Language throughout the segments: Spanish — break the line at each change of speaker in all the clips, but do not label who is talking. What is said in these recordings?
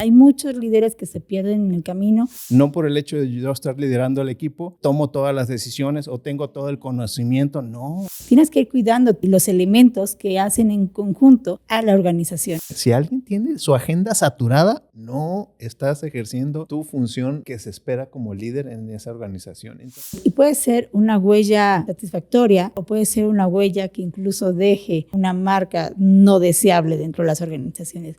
Hay muchos líderes que se pierden en el camino.
No por el hecho de yo estar liderando el equipo, tomo todas las decisiones o tengo todo el conocimiento, no.
Tienes que ir cuidando los elementos que hacen en conjunto a la organización.
Si alguien tiene su agenda saturada, no estás ejerciendo tu función que se espera como líder en esa organización.
Y puede ser una huella satisfactoria o puede ser una huella que incluso deje una marca no deseable dentro de las organizaciones.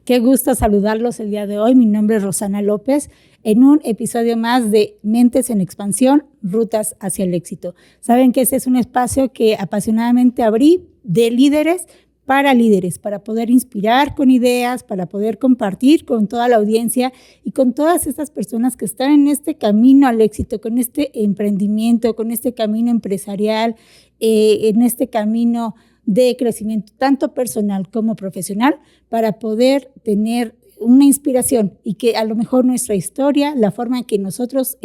Qué gusto saludarlos el día de hoy. Mi nombre es Rosana López, en un episodio más de Mentes en Expansión, Rutas hacia el Éxito. Saben que ese es un espacio que apasionadamente abrí de líderes, para poder inspirar con ideas, para poder compartir con toda la audiencia y con todas estas personas que están en este camino al éxito, con este emprendimiento, con este camino empresarial, en este camino de crecimiento tanto personal como profesional, para poder tener una inspiración y que a lo mejor nuestra historia, la forma en que nosotros,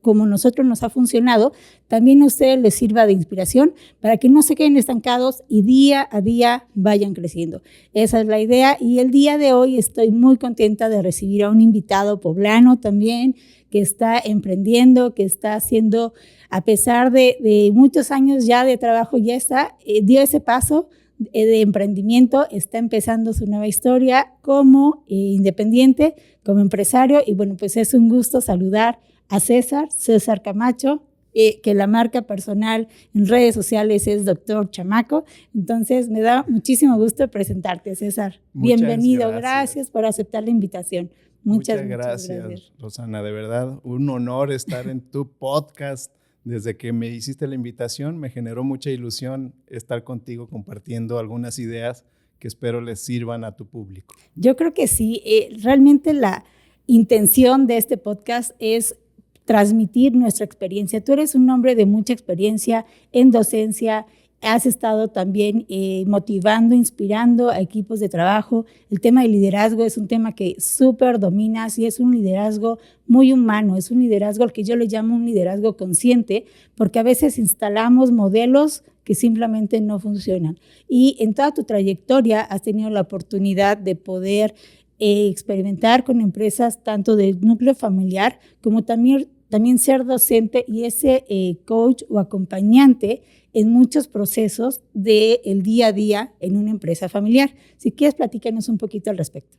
como nosotros nos ha funcionado, también a ustedes les sirva de inspiración para que no se queden estancados y día a día vayan creciendo. Esa es la idea, y el día de hoy estoy muy contenta de recibir a un invitado poblano también, que está emprendiendo, que está haciendo, a pesar de muchos años ya de trabajo, ya está, dio ese paso de emprendimiento, está empezando su nueva historia como independiente, como empresario. Y bueno, pues es un gusto saludar a César Camacho, que la marca personal en redes sociales es Dr. Chamaco. Entonces me da muchísimo gusto presentarte, César. Bienvenido, gracias por aceptar la invitación. Muchas gracias,
Rosana, de verdad, un honor estar en tu podcast. Desde que me hiciste la invitación, me generó mucha ilusión estar contigo compartiendo algunas ideas que espero les sirvan a tu público.
Yo creo que sí. Realmente la intención de este podcast es transmitir nuestra experiencia. Tú eres un hombre de mucha experiencia en docencia. Has estado también motivando, inspirando a equipos de trabajo. El tema de liderazgo es un tema que súper dominas y es un liderazgo muy humano, es un liderazgo al que yo le llamo un liderazgo consciente, porque a veces instalamos modelos que simplemente no funcionan. Y en toda tu trayectoria has tenido la oportunidad de poder experimentar con empresas tanto del núcleo familiar como también ser docente y ese coach o acompañante en muchos procesos del día a día en una empresa familiar. Si quieres, platícanos un poquito al respecto.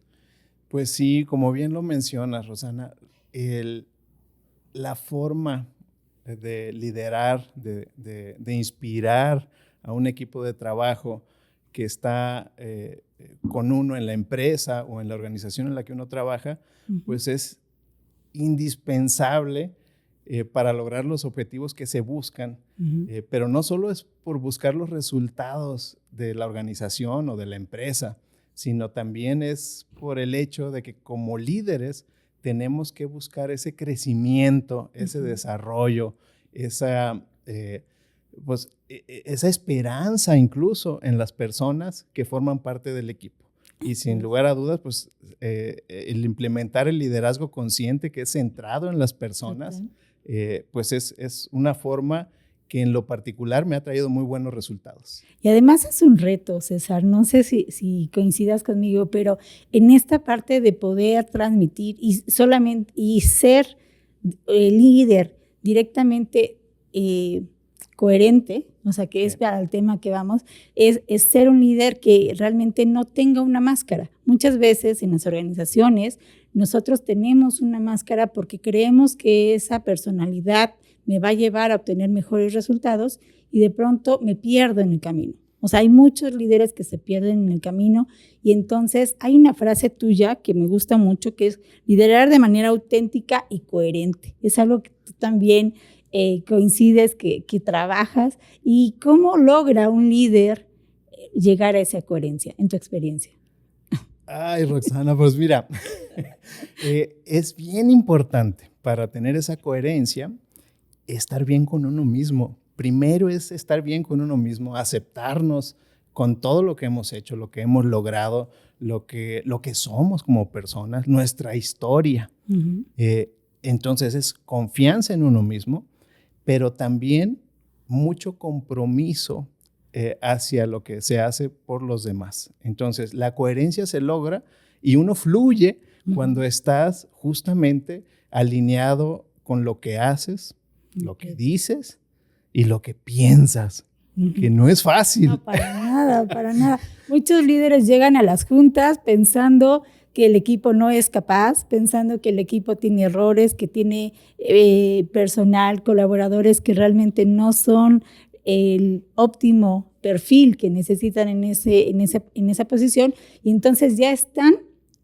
Pues sí, como bien lo mencionas, Rosana, la forma de liderar, de inspirar a un equipo de trabajo que está con uno en la empresa o en la organización en la que uno trabaja, pues es indispensable para lograr los objetivos que se buscan, pero no solo es por buscar los resultados de la organización o de la empresa, sino también es por el hecho de que como líderes tenemos que buscar ese crecimiento, ese desarrollo, esa esperanza incluso en las personas que forman parte del equipo. Y sin lugar a dudas, pues el implementar el liderazgo consciente que es centrado en las personas, pues es una forma que en lo particular me ha traído muy buenos resultados.
Y además es un reto, César, no sé si coincidas conmigo, pero en esta parte de poder transmitir y ser líder directamente coherente, o sea, que es para el tema que vamos, es ser un líder que realmente no tenga una máscara. Muchas veces en las organizaciones nosotros tenemos una máscara porque creemos que esa personalidad me va a llevar a obtener mejores resultados y de pronto me pierdo en el camino. O sea, hay muchos líderes que se pierden en el camino, y entonces hay una frase tuya que me gusta mucho, que es liderar de manera auténtica y coherente. Es algo que tú también coincides, que trabajas. ¿Y cómo logra un líder llegar a esa coherencia en tu experiencia?
Ay, Roxana, pues mira, es bien importante para tener esa coherencia estar bien con uno mismo. Primero es estar bien con uno mismo, aceptarnos con todo lo que hemos hecho, lo que hemos logrado, lo que somos como personas, nuestra historia. Entonces es confianza en uno mismo, pero también mucho compromiso hacia lo que se hace por los demás. Entonces, la coherencia se logra y uno fluye cuando estás justamente alineado con lo que haces, lo que dices y lo que piensas, que no es fácil.
No, para nada, para nada. Muchos líderes llegan a las juntas pensando que el equipo no es capaz, pensando que el equipo tiene errores, que tiene personal, colaboradores que realmente no son el óptimo perfil que necesitan en esa posición, y entonces ya están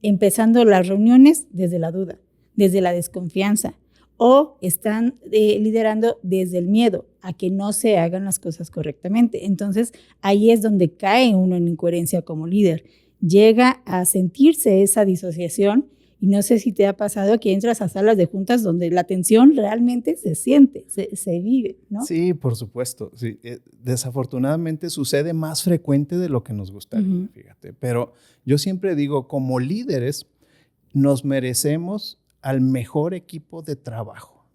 empezando las reuniones desde la duda, desde la desconfianza, o están liderando desde el miedo a que no se hagan las cosas correctamente. Entonces ahí es donde cae uno en incoherencia como líder. Llega a sentirse esa disociación, y no sé si te ha pasado que entras a salas de juntas donde la tensión realmente se siente, se vive, ¿no?
Sí, por supuesto. Sí. Desafortunadamente sucede más frecuente de lo que nos gustaría, fíjate. Pero yo siempre digo, como líderes, nos merecemos al mejor equipo de trabajo.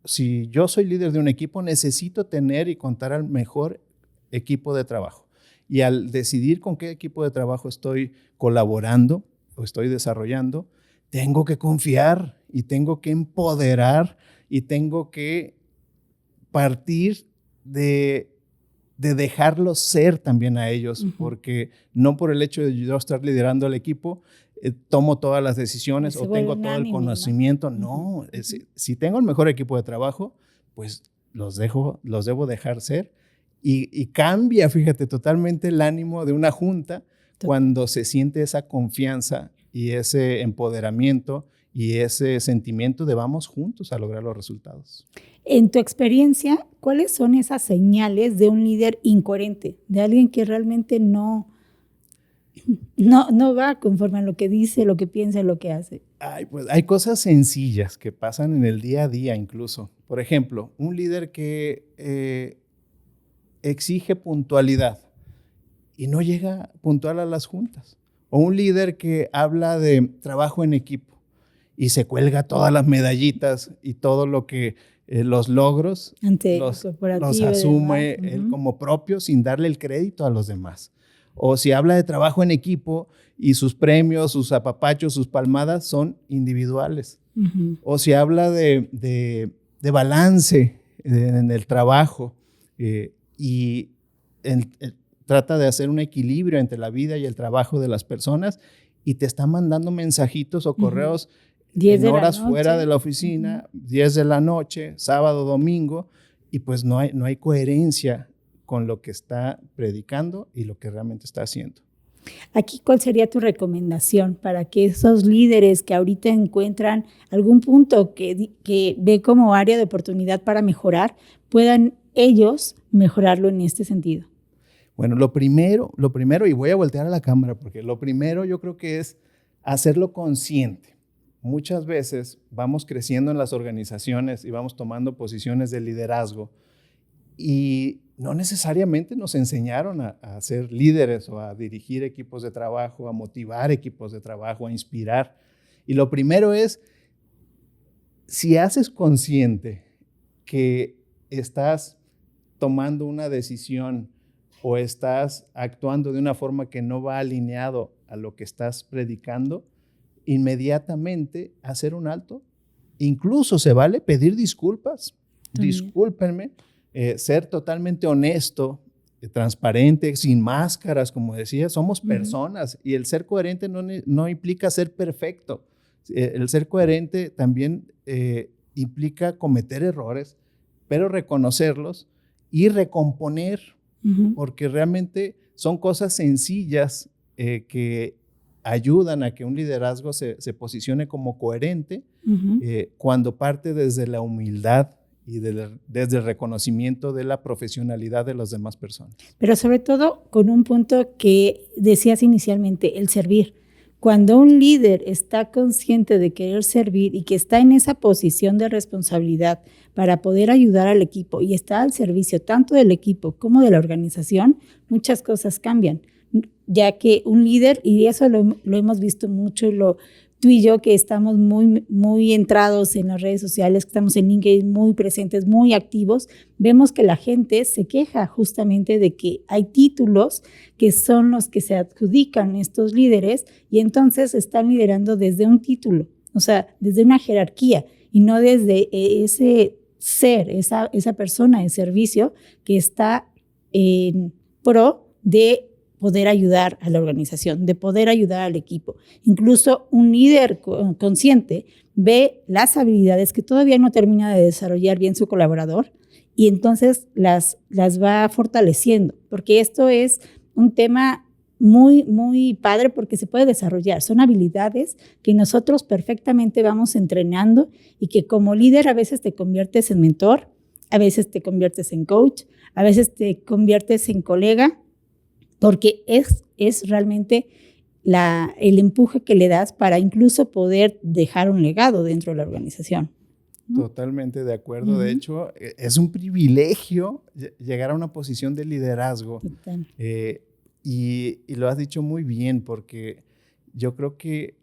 Si yo soy líder de un equipo, necesito tener y contar al mejor equipo de trabajo. Y al decidir con qué equipo de trabajo estoy colaborando o estoy desarrollando, tengo que confiar y tengo que empoderar y tengo que partir de dejarlos ser también a ellos, porque no por el hecho de yo estar liderando al equipo, tomo todas las decisiones o tengo todo el conocimiento. No, si tengo el mejor equipo de trabajo, pues los debo dejar ser. Y cambia, fíjate, totalmente el ánimo de una junta cuando se siente esa confianza y ese empoderamiento y ese sentimiento de vamos juntos a lograr los resultados.
En tu experiencia, ¿cuáles son esas señales de un líder incoherente? De alguien que realmente no va conforme a lo que dice, lo que piensa, lo que hace.
Pues hay cosas sencillas que pasan en el día a día incluso. Por ejemplo, un líder que exige puntualidad y no llega puntual a las juntas. O un líder que habla de trabajo en equipo y se cuelga todas las medallitas y todo lo que los logros los asume él como propio sin darle el crédito a los demás. O si habla de trabajo en equipo y sus premios, sus apapachos, sus palmadas son individuales. O si habla de balance en el trabajo y trata de hacer un equilibrio entre la vida y el trabajo de las personas y te está mandando mensajitos o correos en horas fuera de la oficina, 10 de la noche, sábado, domingo, y pues no hay coherencia con lo que está predicando y lo que realmente está haciendo.
Aquí, ¿cuál sería tu recomendación para que esos líderes que ahorita encuentran algún punto que ve como área de oportunidad para mejorar, puedan ellos mejorarlo en este sentido?
Bueno, lo primero, y voy a voltear a la cámara, porque lo primero yo creo que es hacerlo consciente. Muchas veces vamos creciendo en las organizaciones y vamos tomando posiciones de liderazgo y no necesariamente nos enseñaron a ser líderes o a dirigir equipos de trabajo, a motivar equipos de trabajo, a inspirar. Y lo primero es, si haces consciente que estás tomando una decisión o estás actuando de una forma que no va alineado a lo que estás predicando, inmediatamente hacer un alto. Incluso se vale pedir disculpas. Discúlpenme, ser totalmente honesto, transparente, sin máscaras, como decía, somos personas y el ser coherente no implica ser perfecto. El ser coherente también implica cometer errores, pero reconocerlos y recomponer, porque realmente son cosas sencillas que ayudan a que un liderazgo se posicione como coherente cuando parte desde la humildad y desde el reconocimiento de la profesionalidad de las demás personas.
Pero sobre todo con un punto que decías inicialmente, el servir. Cuando un líder está consciente de querer servir y que está en esa posición de responsabilidad para poder ayudar al equipo y está al servicio tanto del equipo como de la organización, muchas cosas cambian. Ya que un líder, y eso lo hemos visto mucho y lo tú y yo que estamos muy, muy entrados en las redes sociales, que estamos en LinkedIn muy presentes, muy activos, vemos que la gente se queja justamente de que hay títulos que son los que se adjudican estos líderes y entonces están liderando desde un título, o sea, desde una jerarquía y no desde ese ser, esa persona de servicio que está en pro de poder ayudar a la organización, de poder ayudar al equipo. Incluso un líder consciente ve las habilidades que todavía no termina de desarrollar bien su colaborador y entonces las va fortaleciendo, porque esto es un tema muy, muy padre porque se puede desarrollar. Son habilidades que nosotros perfectamente vamos entrenando y que como líder a veces te conviertes en mentor, a veces te conviertes en coach, a veces te conviertes en colega, porque es realmente el empuje que le das para incluso poder dejar un legado dentro de la organización.
Totalmente de acuerdo. De hecho, es un privilegio llegar a una posición de liderazgo. Y lo has dicho muy bien, porque yo creo que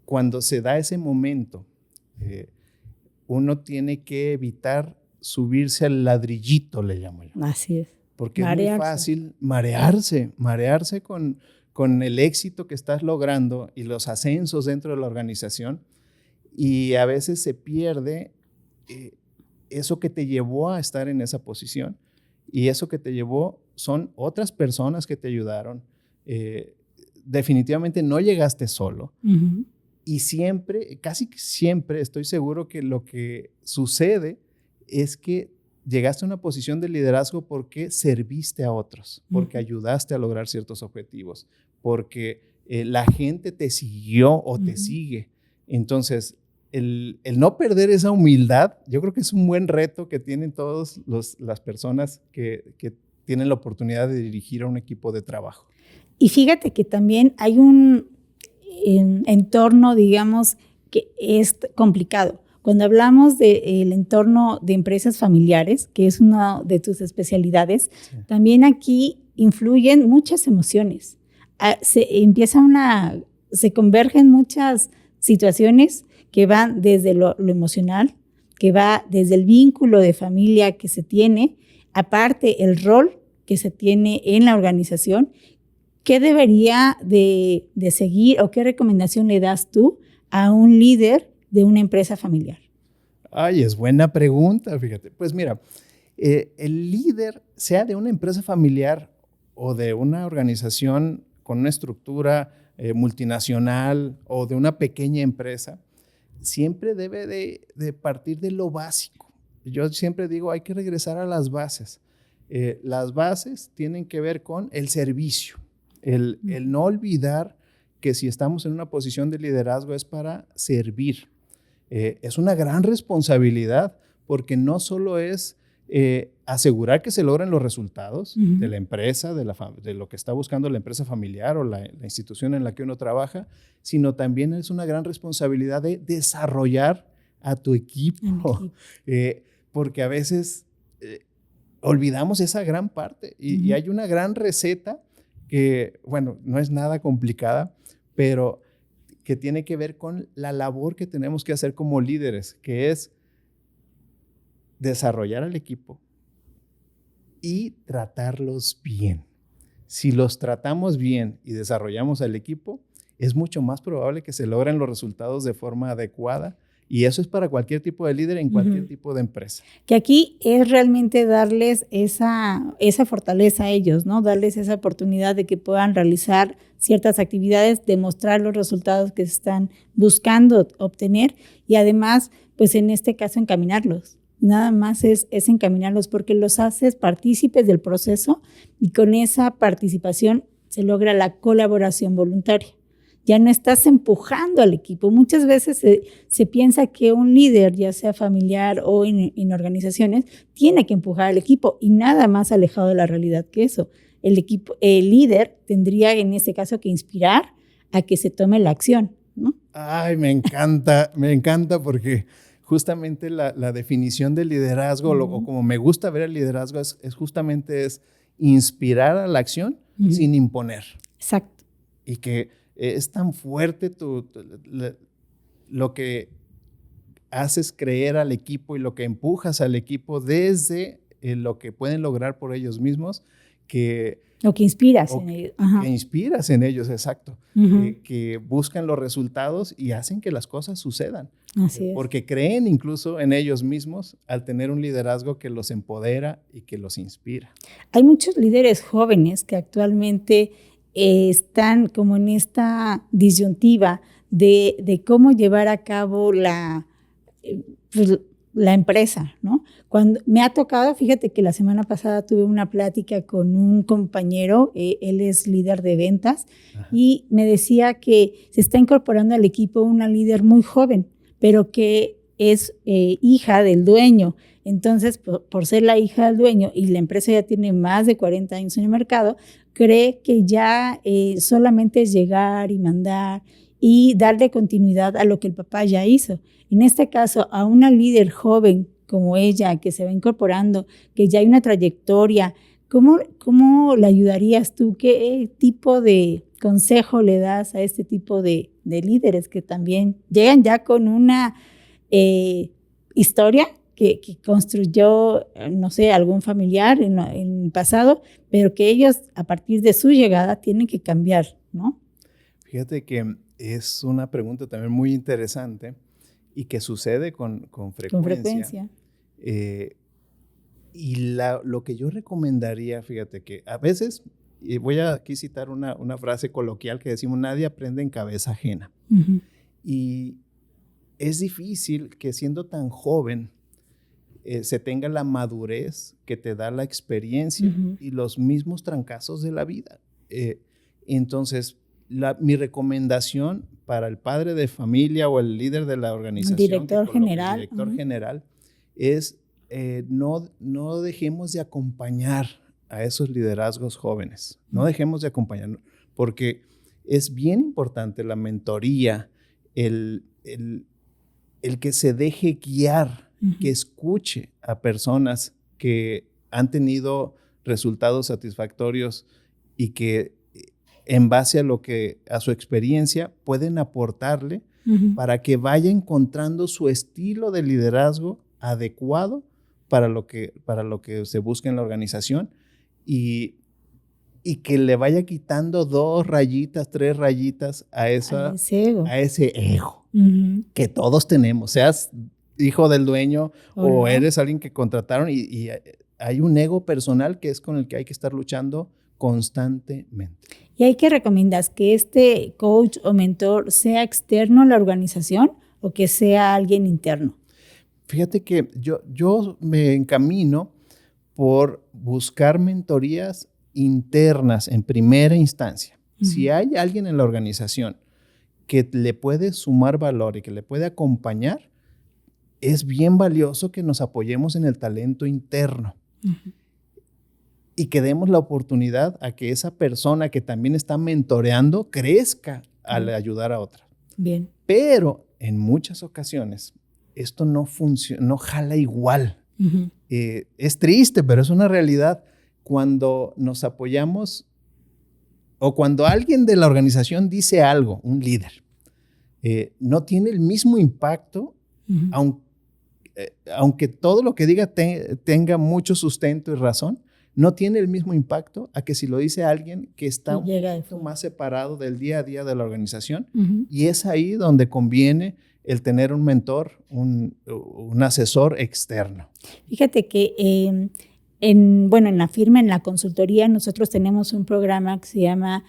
cuando se da ese momento, uno tiene que evitar subirse al ladrillito, le llamo yo.
Así es.
Porque es muy fácil marearse con el éxito que estás logrando y los ascensos dentro de la organización, y a veces se pierde eso que te llevó a estar en esa posición, y eso que te llevó son otras personas que te ayudaron. Definitivamente no llegaste solo. Uh-huh. Y siempre, casi siempre, estoy seguro que lo que sucede es que llegaste a una posición de liderazgo porque serviste a otros, porque ayudaste a lograr ciertos objetivos, porque la gente te siguió o te sigue. Entonces, el no perder esa humildad, yo creo que es un buen reto que tienen todas las personas que tienen la oportunidad de dirigir a un equipo de trabajo.
Y fíjate que también hay un entorno, digamos, que es complicado. Cuando hablamos del entorno de empresas familiares, que es una de tus especialidades, sí, también aquí influyen muchas emociones. Se convergen muchas situaciones que van desde lo emocional, que va desde el vínculo de familia que se tiene, aparte el rol que se tiene en la organización. ¿Qué debería de seguir o qué recomendación le das tú a un líder de una empresa familiar?
Ay, es buena pregunta, fíjate. Pues mira, el líder, sea de una empresa familiar o de una organización con una estructura multinacional o de una pequeña empresa, siempre debe de partir de lo básico. Yo siempre digo, hay que regresar a las bases. Las bases tienen que ver con el servicio, el no olvidar que si estamos en una posición de liderazgo es para servir. Es una gran responsabilidad porque no solo es asegurar que se logren los resultados de la empresa, de lo que está buscando la empresa familiar o la institución en la que uno trabaja, sino también es una gran responsabilidad de desarrollar a tu equipo. Porque a veces olvidamos esa gran parte y hay una gran receta que, bueno, no es nada complicada, pero que tiene que ver con la labor que tenemos que hacer como líderes, que es desarrollar al equipo y tratarlos bien. Si los tratamos bien y desarrollamos al equipo, es mucho más probable que se logren los resultados de forma adecuada. Y eso es para cualquier tipo de líder en cualquier tipo de empresa.
Que aquí es realmente darles esa fortaleza a ellos, ¿no? Darles esa oportunidad de que puedan realizar ciertas actividades, demostrar los resultados que se están buscando obtener y además, pues en este caso, encaminarlos. Nada más es encaminarlos porque los haces partícipes del proceso y con esa participación se logra la colaboración voluntaria. Ya no estás empujando al equipo. Muchas veces se piensa que un líder, ya sea familiar o en organizaciones, tiene que empujar al equipo y nada más alejado de la realidad que eso. El líder tendría en este caso que inspirar a que se tome la acción, ¿no?
Ay, me encanta porque justamente la definición del liderazgo, o como me gusta ver el liderazgo, es justamente inspirar a la acción sin imponer.
Exacto.
Y que es tan fuerte lo que haces creer al equipo y lo que empujas al equipo desde lo que pueden lograr por ellos mismos,
lo que inspiras en ellos. Ajá.
Que inspiras en ellos, exacto. Que buscan los resultados y hacen que las cosas sucedan.
Así es.
Porque creen incluso en ellos mismos al tener un liderazgo que los empodera y que los inspira.
Hay muchos líderes jóvenes que actualmente están como en esta disyuntiva de cómo llevar a cabo la empresa, ¿no? Cuando me ha tocado, fíjate que la semana pasada tuve una plática con un compañero, él es líder de ventas, y me decía que se está incorporando al equipo una líder muy joven, pero que es hija del dueño. Entonces, por ser la hija del dueño y la empresa ya tiene más de 40 años en el mercado, cree que ya solamente es llegar y mandar y darle continuidad a lo que el papá ya hizo. En este caso, a una líder joven como ella, que se va incorporando, que ya hay una trayectoria, ¿cómo le ayudarías tú? ¿Qué tipo de consejo le das a este tipo de líderes que también llegan ya con una historia que construyó, no sé, algún familiar en el pasado, pero que ellos a partir de su llegada tienen que cambiar, ¿no?
Fíjate que es una pregunta también muy interesante y que sucede con frecuencia.
Con frecuencia.
Y lo que yo recomendaría, fíjate que a veces, y voy a aquí citar una frase coloquial que decimos, nadie aprende en cabeza ajena. Y es difícil que siendo tan joven se tenga la madurez que te da la experiencia y los mismos trancazos de la vida. Entonces, mi recomendación para el padre de familia o el líder de la organización,
el director
general, es no dejemos de acompañar a esos liderazgos jóvenes. No dejemos de acompañar, porque es bien importante la mentoría, el que se deje guiar, que escuche a personas que han tenido resultados satisfactorios y que en base a su experiencia pueden aportarle para que vaya encontrando su estilo de liderazgo adecuado para lo que se busca en la organización y que le vaya quitando 2 rayitas, 3 rayitas a ese ego que todos tenemos, seas hijo del dueño o eres alguien que contrataron y hay un ego personal que es con el que hay que estar luchando constantemente.
¿Y hay que recomiendas que este coach o mentor sea externo a la organización o que sea alguien interno?
Fíjate que yo me encamino por buscar mentorías internas en primera instancia. Si hay alguien en la organización que le puede sumar valor y que le puede acompañar, es bien valioso que nos apoyemos en el talento interno. Y que demos la oportunidad a que esa persona que también está mentoreando crezca al ayudar a otra.
Bien.
Pero en muchas ocasiones esto no funciona, no jala igual. Es triste, pero es una realidad. Cuando nos apoyamos o cuando alguien de la organización dice algo, un líder, no tiene el mismo impacto, aunque todo lo que diga tenga mucho sustento y razón, no tiene el mismo impacto a que si lo dice alguien que está un poco más separado del día a día de la organización. Y es ahí donde conviene el tener un mentor, un asesor externo.
Fíjate que en la firma, en la consultoría, nosotros tenemos un programa que se llama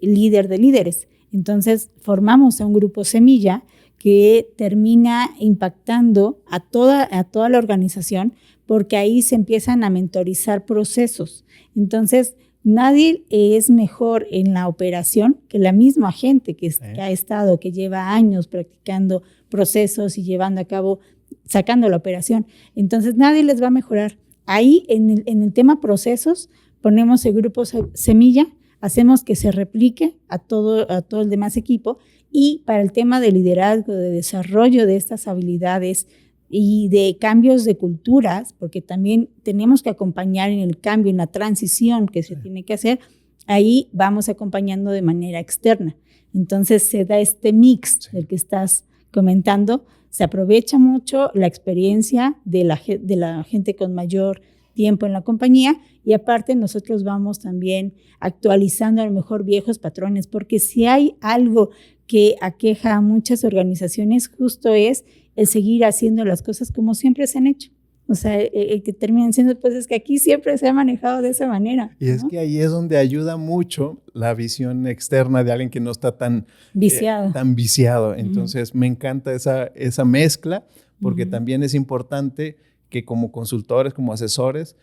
Líder de Líderes. Entonces, formamos a un grupo semilla que termina impactando a toda la organización, porque ahí se empiezan a mentorizar procesos. Entonces, nadie es mejor en la operación que la misma gente que ha estado, que lleva años practicando procesos y llevando a cabo, sacando la operación. Entonces, nadie les va a mejorar. Ahí, en el tema procesos, ponemos el grupo semilla, hacemos que se replique a todo el demás equipo, y para el tema de liderazgo, de desarrollo de estas habilidades y de cambios de culturas, porque también tenemos que acompañar en el cambio, en la transición que se tiene que hacer, ahí vamos acompañando de manera externa. Entonces se da este mix del que estás comentando, se aprovecha mucho la experiencia de la gente con mayor tiempo en la compañía y aparte nosotros vamos también actualizando a lo mejor viejos patrones, porque si hay algo que aqueja a muchas organizaciones justo es el seguir haciendo las cosas como siempre se han hecho. O sea, el que terminan siendo, pues es que aquí siempre se ha manejado de esa manera.
Y es que ahí es donde ayuda mucho la visión externa de alguien que no está tan viciado. Entonces, me encanta esa mezcla, porque también es importante que como consultores, como asesores,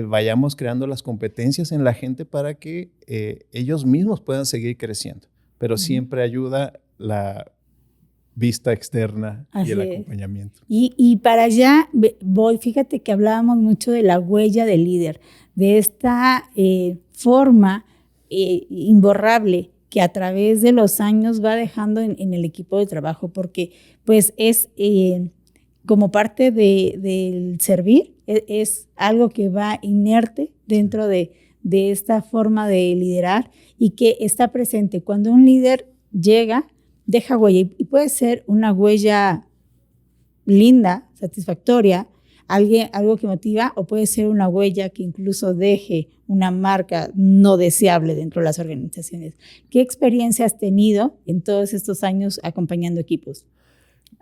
vayamos creando las competencias en la gente para que ellos mismos puedan seguir creciendo. Pero siempre ayuda la vista externa y el acompañamiento.
Y para allá voy, fíjate que hablábamos mucho de la huella del líder, de esta forma imborrable que a través de los años va dejando en el equipo de trabajo, porque pues es como parte del servir, es algo que va inerte dentro de esta forma de liderar y que está presente. Cuando un líder llega, deja huella y puede ser una huella linda, satisfactoria, algo que motiva, o puede ser una huella que incluso deje una marca no deseable dentro de las organizaciones. ¿Qué experiencia has tenido en todos estos años acompañando equipos?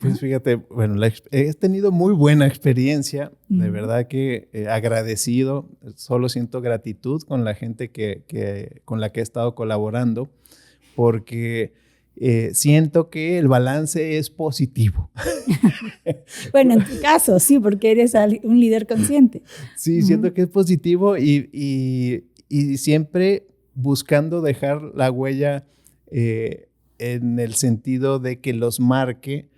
Pues fíjate, bueno, he tenido muy buena experiencia, de verdad que agradecido, solo siento gratitud con la gente con la que he estado colaborando, porque siento que el balance es positivo.
Bueno, en tu caso, sí, porque eres un líder consciente.
Sí, siento que es positivo y siempre buscando dejar la huella en el sentido de que los marque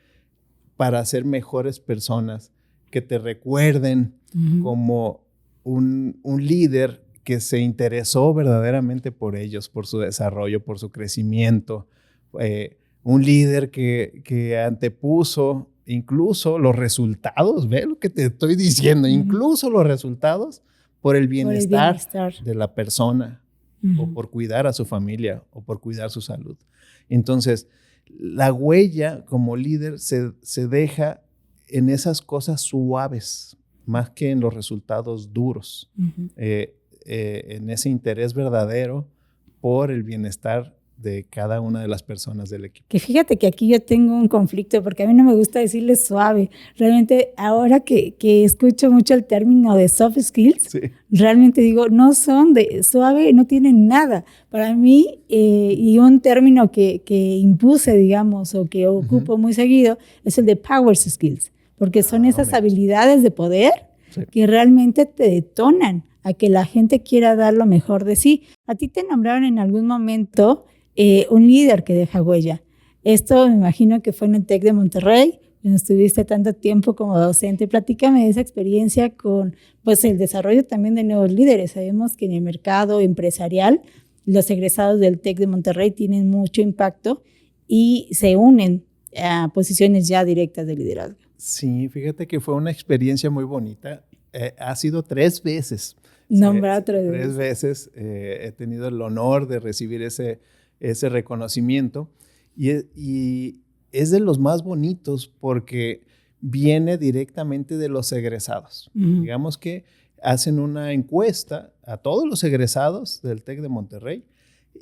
para ser mejores personas, que te recuerden como un líder que se interesó verdaderamente por ellos, por su desarrollo, por su crecimiento, un líder que antepuso incluso los resultados, ve lo que te estoy diciendo, incluso los resultados por el bienestar de la persona, o por cuidar a su familia, o por cuidar su salud. Entonces, la huella como líder se deja en esas cosas suaves, más que en los resultados duros, en ese interés verdadero por el bienestar de cada una de las personas del equipo.
Que fíjate que aquí yo tengo un conflicto, porque a mí no me gusta decirle suave. Realmente, ahora que escucho mucho el término de soft skills, realmente digo, no son de suave, no tienen nada. Para mí, y un término que impuse, digamos, o que ocupo muy seguido, es el de power skills, porque son esas habilidades de poder que realmente te detonan a que la gente quiera dar lo mejor de sí. A ti te nombraron en algún momento un líder que deja huella. Esto me imagino que fue en el TEC de Monterrey, donde estuviste tanto tiempo como docente. Platícame de esa experiencia con pues, el desarrollo también de nuevos líderes. Sabemos que en el mercado empresarial los egresados del TEC de Monterrey tienen mucho impacto y se unen a posiciones ya directas de liderazgo.
Sí, fíjate que fue una experiencia muy bonita. Ha sido 3 veces.
Nombrado
3 veces. He tenido el honor de recibir ese reconocimiento y es de los más bonitos porque viene directamente de los egresados. Digamos que hacen una encuesta a todos los egresados del TEC de Monterrey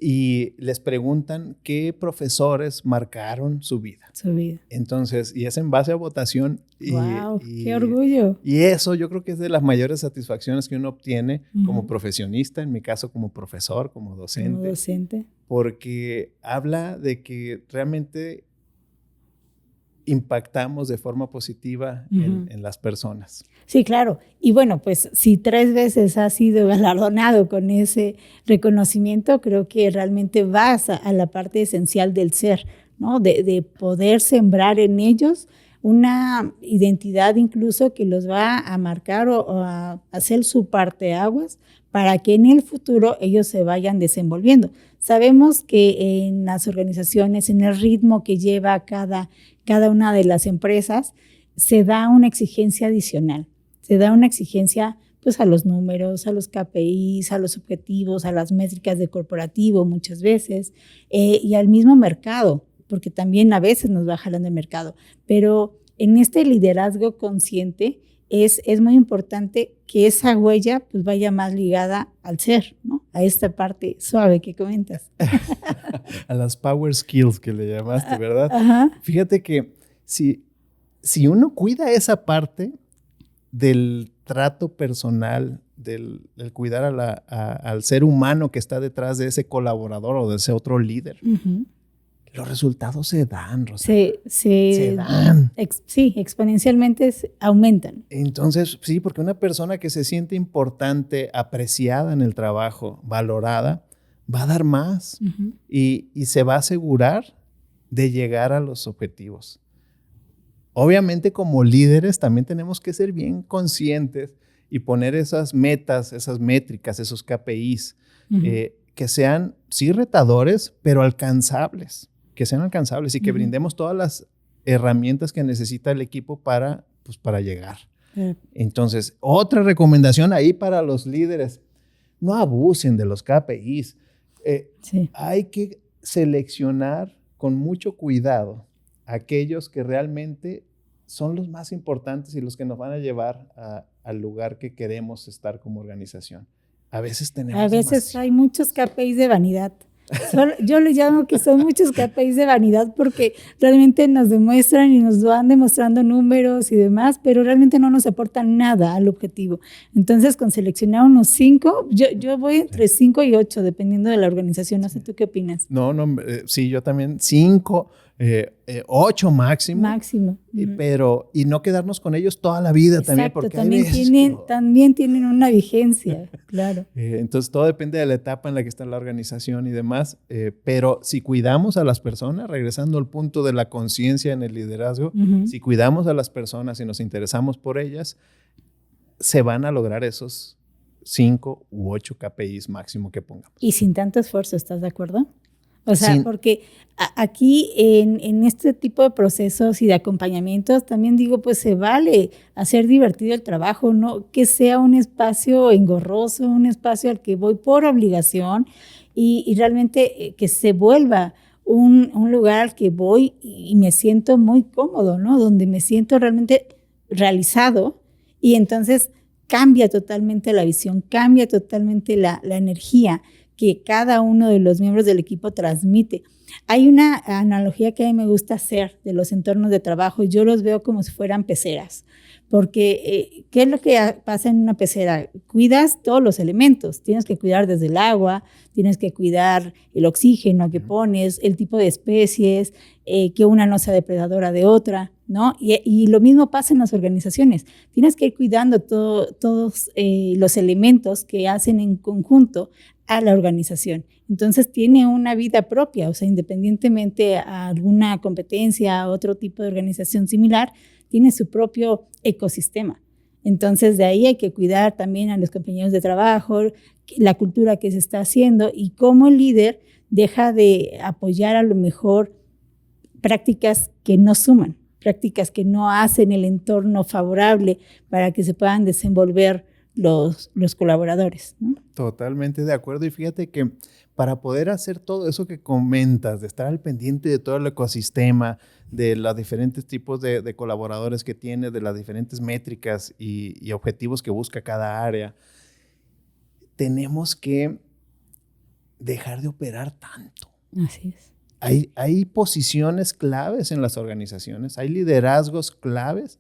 y les preguntan qué profesores marcaron su vida. Entonces, y es en base a votación.
¡Wow! ¡Qué orgullo!
Y eso yo creo que es de las mayores satisfacciones que uno obtiene como profesionista, en mi caso como profesor, como docente. Porque habla de que realmente impactamos de forma positiva en las personas.
Sí, claro. Y bueno, pues si 3 veces has sido galardonado con ese reconocimiento, creo que realmente vas a la parte esencial del ser, ¿no? De poder sembrar en ellos una identidad incluso que los va a marcar o a hacer su parteaguas para que en el futuro ellos se vayan desenvolviendo. Sabemos que en las organizaciones, en el ritmo que lleva cada una de las empresas, se da una exigencia adicional, se da una exigencia pues a los números, a los KPIs, a los objetivos, a las métricas de corporativo muchas veces, y al mismo mercado, porque también a veces nos va jalando el mercado. Pero en este liderazgo consciente es muy importante que esa huella pues vaya más ligada al ser, ¿no? A esta parte suave que comentas.
A las power skills que le llamaste, ¿verdad?
Ajá.
Fíjate que si uno cuida esa parte del trato personal, del cuidar al ser humano que está detrás de ese colaborador o de ese otro líder,
Uh-huh.
los resultados se dan, Rosa.
Se
dan.
Sí, exponencialmente aumentan.
Entonces, sí, porque una persona que se siente importante, apreciada en el trabajo, valorada, va a dar más
Uh-huh.
y se va a asegurar de llegar a los objetivos. Obviamente, como líderes, también tenemos que ser bien conscientes y poner esas metas, esas métricas, esos KPIs, uh-huh. Que sean, sí, retadores, pero alcanzables. Que sean alcanzables y que uh-huh. brindemos todas las herramientas que necesita el equipo para llegar. Uh-huh. Entonces, otra recomendación ahí para los líderes, no abusen de los KPIs. Sí. Hay que seleccionar con mucho cuidado aquellos que realmente son los más importantes y los que nos van a llevar al lugar que queremos estar como organización. A veces
hay muchos KPIs de vanidad. Yo le llamo que son muchos KPIs de vanidad porque realmente nos demuestran y nos van demostrando números y demás, pero realmente no nos aportan nada al objetivo. Entonces, con seleccionar unos 5, yo voy entre 5 y 8, dependiendo de la organización. No sé, ¿tú qué opinas?
No, sí, yo también 5, 8 máximo.
Máximo.
Pero, y no quedarnos con ellos toda la vida.
Exacto,
también, porque
también tienen una vigencia, claro.
Entonces, todo depende de la etapa en la que está la organización y demás, pero si cuidamos a las personas, regresando al punto de la conciencia en el liderazgo, uh-huh. si cuidamos a las personas y nos interesamos por ellas, se van a lograr esos 5 u 8 KPIs máximo que pongamos.
Y sin tanto esfuerzo, ¿estás de acuerdo? O sea, porque aquí en este tipo de procesos y de acompañamientos también digo, pues se vale hacer divertido el trabajo, no que sea un espacio engorroso, un espacio al que voy por obligación y realmente que se vuelva un lugar al que voy y me siento muy cómodo, ¿no? Donde me siento realmente realizado y entonces cambia totalmente la visión, cambia totalmente la energía que cada uno de los miembros del equipo transmite. Hay una analogía que a mí me gusta hacer de los entornos de trabajo y yo los veo como si fueran peceras, porque ¿qué es lo que pasa en una pecera? Cuidas todos los elementos, tienes que cuidar desde el agua, tienes que cuidar el oxígeno que pones, el tipo de especies, que una no sea depredadora de otra, ¿no? Y lo mismo pasa en las organizaciones, tienes que ir cuidando todos los elementos que hacen en conjunto a la organización. Entonces tiene una vida propia, o sea, independientemente a alguna competencia, a otro tipo de organización similar, tiene su propio ecosistema. Entonces de ahí hay que cuidar también a los compañeros de trabajo, la cultura que se está haciendo y cómo el líder deja de apoyar a lo mejor prácticas que no suman, prácticas que no hacen el entorno favorable para que se puedan desenvolver los colaboradores, ¿no?
Totalmente de acuerdo. Y fíjate que para poder hacer todo eso que comentas, de estar al pendiente de todo el ecosistema, de los diferentes tipos de colaboradores que tiene, de las diferentes métricas y objetivos que busca cada área, tenemos que dejar de operar tanto.
Así es.
Hay posiciones claves en las organizaciones, hay liderazgos claves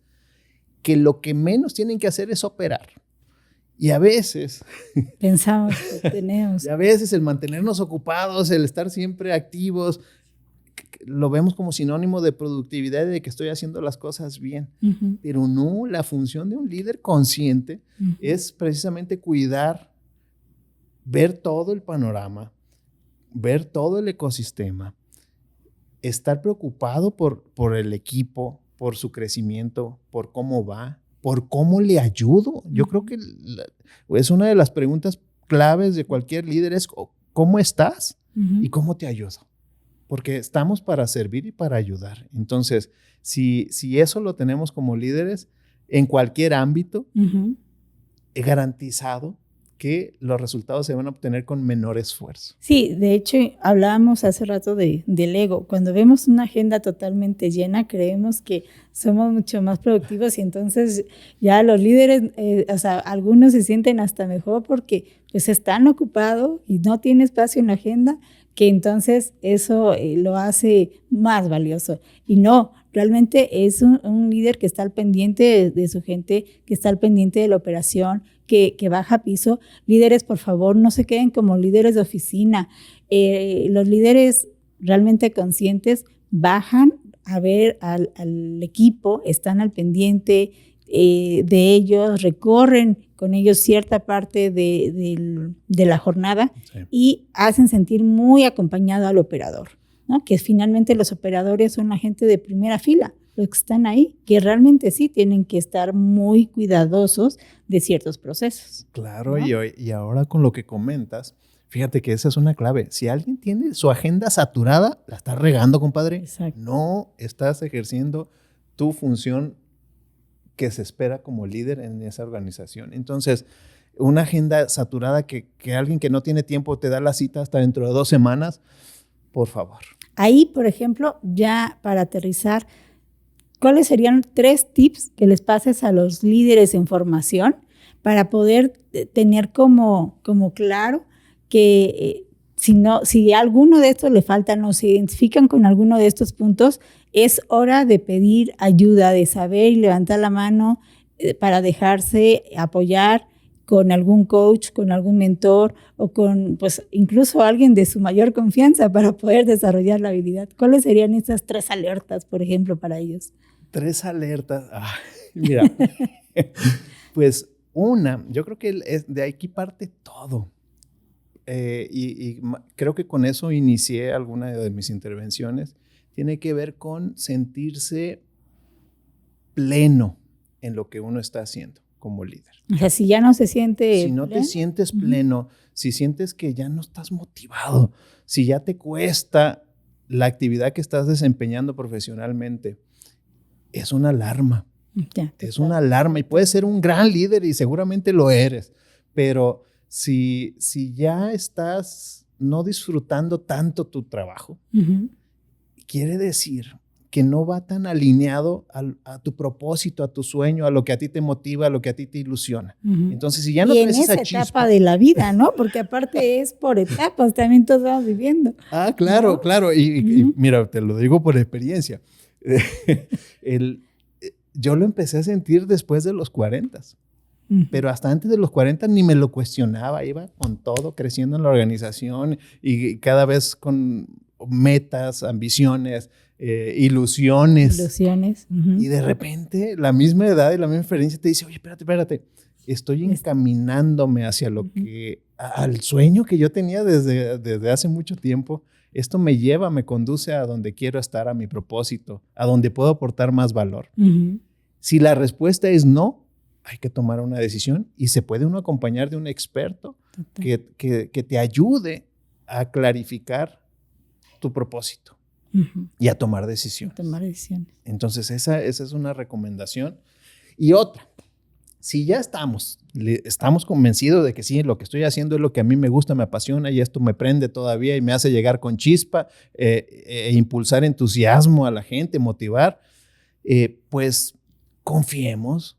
que lo que menos tienen que hacer es operar. Y a veces
pensamos que tenemos.
Y a veces el mantenernos ocupados, el estar siempre activos, lo vemos como sinónimo de productividad y de que estoy haciendo las cosas bien. Uh-huh. Pero no, la función de un líder consciente uh-huh. es precisamente cuidar, ver todo el panorama, ver todo el ecosistema, estar preocupado por el equipo, por su crecimiento, por cómo va, por cómo le ayudo. Yo creo que es una de las preguntas claves de cualquier líder es ¿cómo estás? Uh-huh. Y ¿cómo te ayudo? Porque estamos para servir y para ayudar. Entonces, si eso lo tenemos como líderes en cualquier ámbito, uh-huh. garantizado que los resultados se van a obtener con menor esfuerzo.
Sí, de hecho, hablábamos hace rato del ego. Cuando vemos una agenda totalmente llena, creemos que somos mucho más productivos y entonces ya los líderes, algunos se sienten hasta mejor porque pues están ocupados y no tienen espacio en la agenda, que entonces eso lo hace más valioso. Y no, realmente es un líder que está al pendiente de su gente, que está al pendiente de la operación, que baja a piso. Líderes, por favor, no se queden como líderes de oficina. Los líderes realmente conscientes bajan a ver al equipo, están al pendiente de ellos, recorren con ellos cierta parte de la jornada, sí, y hacen sentir muy acompañado al operador, ¿no? Que finalmente los operadores son la gente de primera fila, los que están ahí, que realmente sí tienen que estar muy cuidadosos de ciertos procesos.
Claro,
¿no?
y ahora con lo que comentas, fíjate que esa es una clave. Si alguien tiene su agenda saturada, la estás regando, compadre.
Exacto.
No estás ejerciendo tu función que se espera como líder en esa organización. Entonces, una agenda saturada que alguien que no tiene tiempo te da la cita hasta dentro de 2 semanas, por favor.
Ahí, por ejemplo, ya para aterrizar, ¿cuáles serían 3 tips que les pases a los líderes en formación para poder tener como claro que si alguno de estos le faltan o se identifican con alguno de estos puntos, es hora de pedir ayuda, de saber y levantar la mano para dejarse apoyar con algún coach, con algún mentor o con pues incluso alguien de su mayor confianza para poder desarrollar la habilidad? ¿Cuáles serían esas 3 alertas, por ejemplo, para ellos?
3 alertas. Mira, pues yo creo que de aquí parte todo. Y creo que con eso inicié alguna de mis intervenciones. Tiene que ver con sentirse pleno en lo que uno está haciendo como líder.
O sea, si ya no se siente
Si no pleno, te sientes pleno, si sientes que ya no estás motivado, si ya te cuesta la actividad que estás desempeñando profesionalmente, es una alarma. Es una alarma y puedes ser un gran líder y seguramente lo eres, pero si ya estás no disfrutando tanto tu trabajo, quiere decir que no va tan alineado a tu propósito, a tu sueño, a lo que a ti te motiva, a lo que a ti te ilusiona. Entonces, si ya no traes esa chispa.
Y en esa etapa de la vida, ¿no? Porque aparte es por etapas, también todos vamos viviendo.
Claro,
¿no?
Claro. Y mira, te lo digo por experiencia. Yo lo empecé a sentir después de los 40. Pero hasta antes de los 40 ni me lo cuestionaba, iba con todo, creciendo en la organización y cada vez con metas, ambiciones, ilusiones. Y de repente la misma edad y la misma experiencia te dice, oye, espérate, estoy encaminándome hacia lo que, al sueño que yo tenía desde hace mucho tiempo. Esto me conduce a donde quiero estar, a mi propósito, a donde puedo aportar más valor. Si la respuesta es no, hay que tomar una decisión y se puede uno acompañar de un experto que te ayude a clarificar tu propósito y a tomar decisiones. Entonces, esa es una recomendación. Y otra, si ya estamos convencidos de que sí, lo que estoy haciendo es lo que a mí me gusta, me apasiona y esto me prende todavía y me hace llegar con chispa e impulsar entusiasmo a la gente, motivar, pues confiemos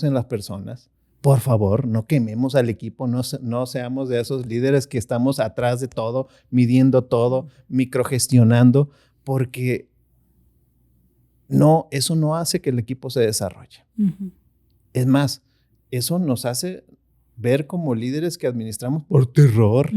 en las personas. Por favor, no quememos al equipo, no seamos de esos líderes que estamos atrás de todo, midiendo todo, microgestionando, porque eso no hace que el equipo se desarrolle. Es más, eso nos hace ver como líderes que administramos por terror.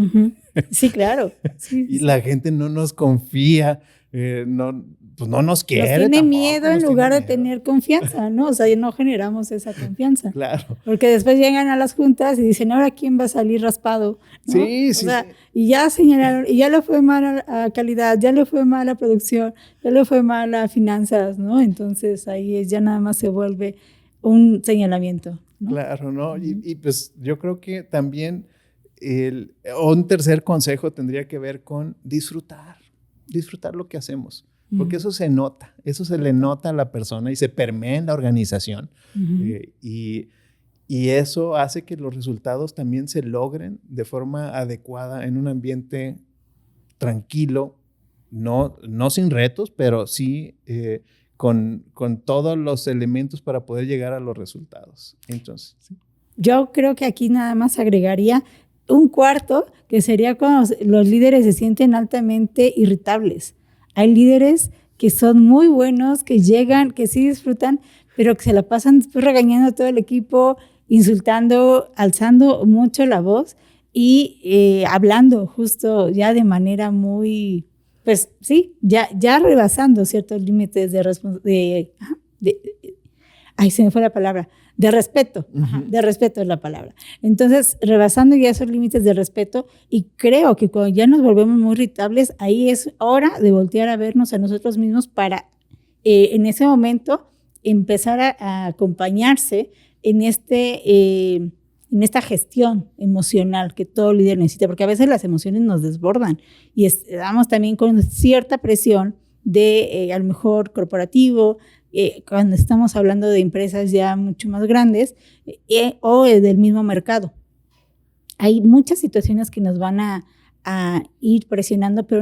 Sí, claro. Sí,
y la gente no nos confía, no nos quiere.
Tiene miedo en lugar de tener confianza, ¿no? O sea, no generamos esa confianza.
Claro.
Porque después llegan a las juntas y dicen, ahora ¿quién va a salir raspado? ¿no?
Sí.
O sea, y ya señalaron, y ya le fue mal a calidad, ya le fue mal a producción, ya le fue mal a finanzas, ¿no? Entonces ahí ya nada más se vuelve un señalamiento, ¿no?
Claro, ¿no? Y pues yo creo que también un tercer consejo tendría que ver con disfrutar lo que hacemos, porque eso se nota, eso se le nota a la persona y se permea en la organización. Y Y eso hace que los resultados también se logren de forma adecuada en un ambiente tranquilo, no sin retos, pero sí con todos los elementos para poder llegar a los resultados. Entonces, ¿sí?
Yo creo que aquí nada más agregaría un cuarto, que sería cuando los líderes se sienten altamente irritables. Hay líderes que son muy buenos, que llegan, que sí disfrutan, pero que se la pasan después regañando a todo el equipo, insultando, alzando mucho la voz y hablando justo ya de manera muy, pues sí, ya rebasando ciertos límites ay, se me fue la palabra, de respeto, de respeto es la palabra. Entonces, rebasando ya esos límites de respeto, y creo que cuando ya nos volvemos muy irritables, ahí es hora de voltear a vernos a nosotros mismos para, en ese momento, empezar a acompañarse en esta gestión emocional que todo líder necesita, porque a veces las emociones nos desbordan y estamos también con cierta presión de, a lo mejor, corporativo, cuando estamos hablando de empresas ya mucho más grandes o del mismo mercado. Hay muchas situaciones que nos van a ir presionando, pero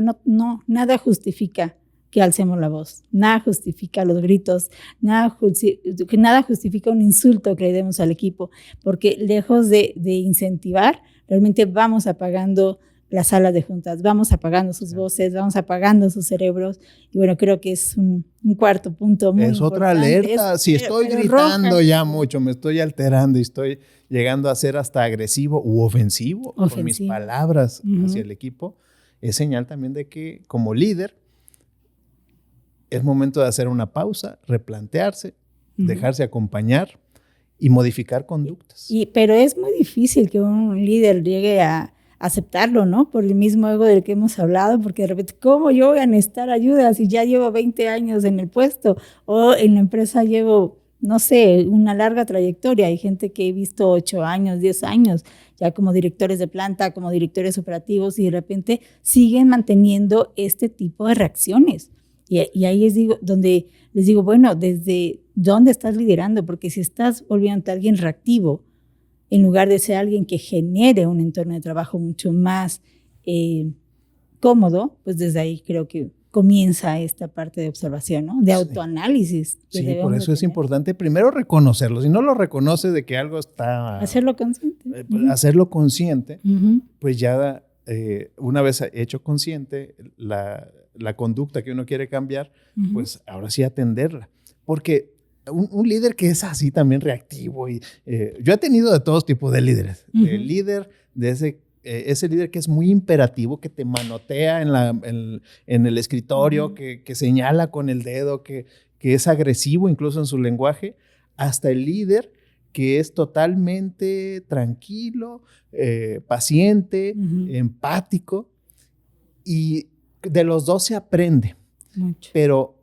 nada justifica que alcemos la voz, nada justifica los gritos, nada justifica un insulto que le demos al equipo, porque lejos de incentivar, realmente vamos apagando las salas de juntas, vamos apagando sus voces, vamos apagando sus cerebros, y bueno, creo que es un cuarto punto muy importante.
Es otra alerta, si estoy gritando ya mucho, me estoy alterando y estoy llegando a ser hasta agresivo u ofensivo. Con mis palabras hacia el equipo, es señal también de que como líder es momento de hacer una pausa, replantearse, dejarse acompañar y modificar conductas.
Pero es muy difícil que un líder llegue a aceptarlo, ¿no? Por el mismo ego del que hemos hablado, porque de repente, ¿cómo yo voy a necesitar ayuda si ya llevo 20 años en el puesto? O en la empresa llevo, no sé, una larga trayectoria. Hay gente que he visto 8 años, 10 años, ya como directores de planta, como directores operativos, y de repente siguen manteniendo este tipo de reacciones. Y ahí donde les digo, bueno, ¿desde dónde estás liderando? Porque si estás volviéndote alguien reactivo, en lugar de ser alguien que genere un entorno de trabajo mucho más cómodo, pues desde ahí creo que comienza esta parte de observación, ¿no? De autoanálisis.
Sí, por eso es importante primero reconocerlo. Si no lo reconoce de que algo está...
Hacerlo consciente.
Hacerlo consciente, pues ya una vez hecho consciente la conducta que uno quiere cambiar, pues ahora sí atenderla. Porque un líder que es así también reactivo, y yo he tenido de todos tipos de líderes. El líder de ese líder que es muy imperativo, que te manotea en el escritorio, que señala con el dedo, que es agresivo incluso en su lenguaje, hasta el líder que es totalmente tranquilo, paciente, empático, y de los dos se aprende.
Mucho.
Pero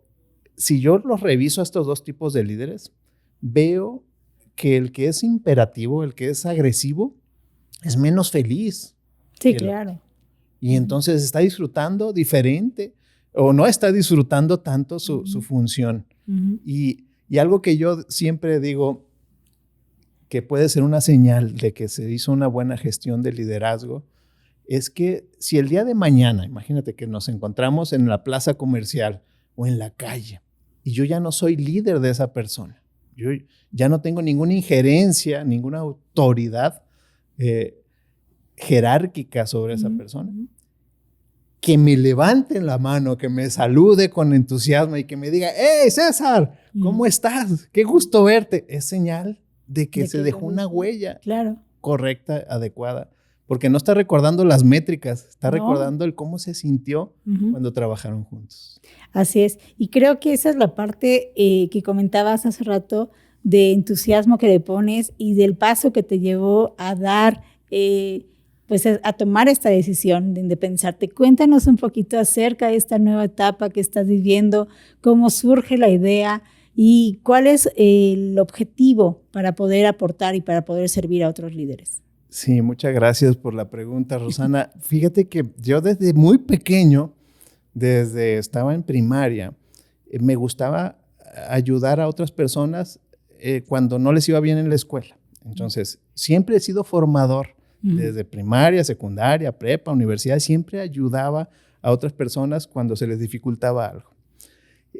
si yo los reviso a estos dos tipos de líderes, veo que el que es imperativo, el que es agresivo, es menos feliz.
Sí, claro.
Y entonces está disfrutando diferente o no está disfrutando tanto su función. Y algo que yo siempre digo que puede ser una señal de que se hizo una buena gestión de liderazgo es que si el día de mañana, imagínate que nos encontramos en la plaza comercial o en la calle y yo ya no soy líder de esa persona, yo ya no tengo ninguna injerencia, ninguna autoridad jerárquica sobre esa persona, que me levanten la mano, que me salude con entusiasmo y que me diga, ¡hey, César! ¿Cómo estás? ¡Qué gusto verte! Es señal de que se dejó una huella correcta, adecuada, porque no está recordando las métricas, está recordando el cómo se sintió cuando trabajaron juntos.
Así es, y creo que esa es la parte que comentabas hace rato de entusiasmo que le pones y del paso que te llevó a dar, pues a tomar esta decisión de independizarte. Cuéntanos un poquito acerca de esta nueva etapa que estás viviendo, cómo surge la idea y cuál es el objetivo para poder aportar y para poder servir a otros líderes.
Sí, muchas gracias por la pregunta, Rosana. Fíjate que yo desde muy pequeño, desde estaba en primaria, me gustaba ayudar a otras personas cuando no les iba bien en la escuela. Entonces, siempre he sido formador. Desde primaria, secundaria, prepa, universidad, siempre ayudaba a otras personas cuando se les dificultaba algo.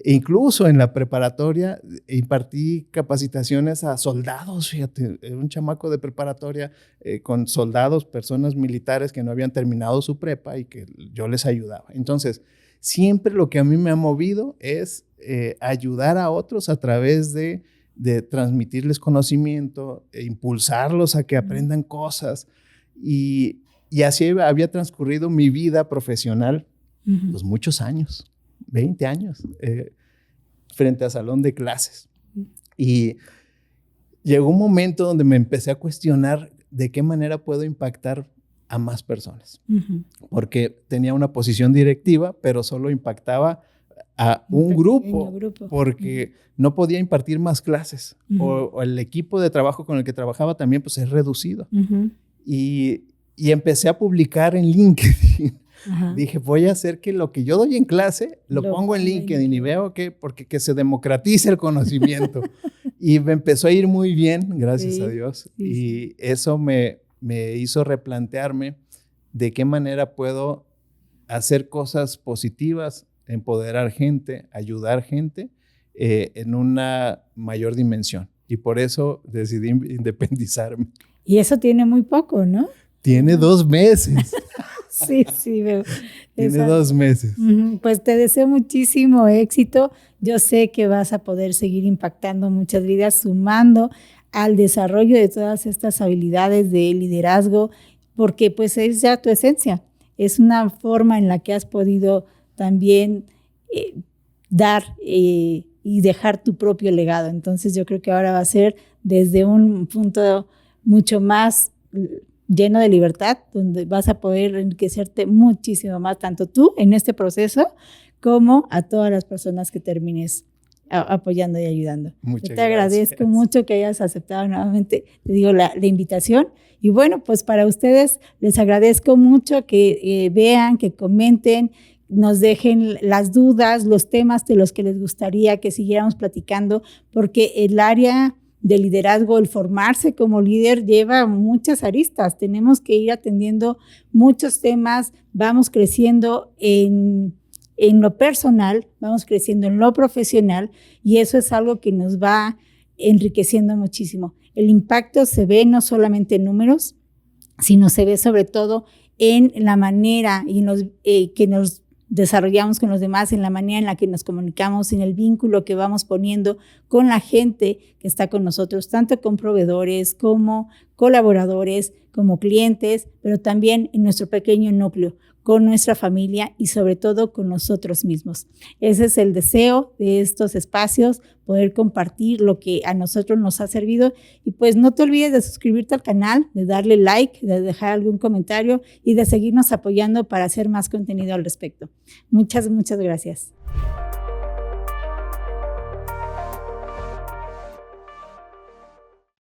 Incluso en la preparatoria impartí capacitaciones a soldados, fíjate, un chamaco de preparatoria con soldados, personas militares que no habían terminado su prepa y que yo les ayudaba. Entonces, siempre lo que a mí me ha movido es ayudar a otros a través de transmitirles conocimiento, impulsarlos a que aprendan cosas. Y así había transcurrido mi vida profesional, pues muchos años, 20 años, frente a salón de clases. Y llegó un momento donde me empecé a cuestionar de qué manera puedo impactar a más personas. Porque tenía una posición directiva, pero solo impactaba a un grupo, porque no podía impartir más clases. O el equipo de trabajo con el que trabajaba también pues, es reducido. Y empecé a publicar en LinkedIn. Dije, voy a hacer que lo que yo doy en clase lo pongo en LinkedIn y veo que se democratice el conocimiento. Y me empezó a ir muy bien, gracias a Dios. Y eso me hizo replantearme de qué manera puedo hacer cosas positivas, empoderar gente, ayudar gente en una mayor dimensión. Y por eso decidí independizarme.
Y eso tiene muy poco, ¿no?
Tiene 2 meses.
Sí, veo.
Tiene 2 meses.
Pues te deseo muchísimo éxito. Yo sé que vas a poder seguir impactando muchas vidas, sumando al desarrollo de todas estas habilidades de liderazgo, porque pues es ya tu esencia. Es una forma en la que has podido también dar y dejar tu propio legado. Entonces yo creo que ahora va a ser desde un punto mucho más lleno de libertad, donde vas a poder enriquecerte muchísimo más, tanto tú en este proceso como a todas las personas que termines apoyando y ayudando. Yo te agradezco mucho que hayas aceptado nuevamente, te digo, la invitación. Y bueno, pues para ustedes les agradezco mucho que vean, que comenten, nos dejen las dudas, los temas de los que les gustaría que siguiéramos platicando, porque el área de liderazgo, el formarse como líder lleva muchas aristas. Tenemos que ir atendiendo muchos temas, vamos creciendo en lo personal, vamos creciendo en lo profesional y eso es algo que nos va enriqueciendo muchísimo. El impacto se ve no solamente en números, sino se ve sobre todo en la manera y que nos desarrollamos con los demás, en la manera en la que nos comunicamos, en el vínculo que vamos poniendo con la gente que está con nosotros, tanto con proveedores como colaboradores, como clientes, pero también en nuestro pequeño núcleo, con nuestra familia y sobre todo con nosotros mismos. Ese es el deseo de estos espacios, poder compartir lo que a nosotros nos ha servido. Y pues no te olvides de suscribirte al canal, de darle like, de dejar algún comentario y de seguirnos apoyando para hacer más contenido al respecto. Muchas gracias.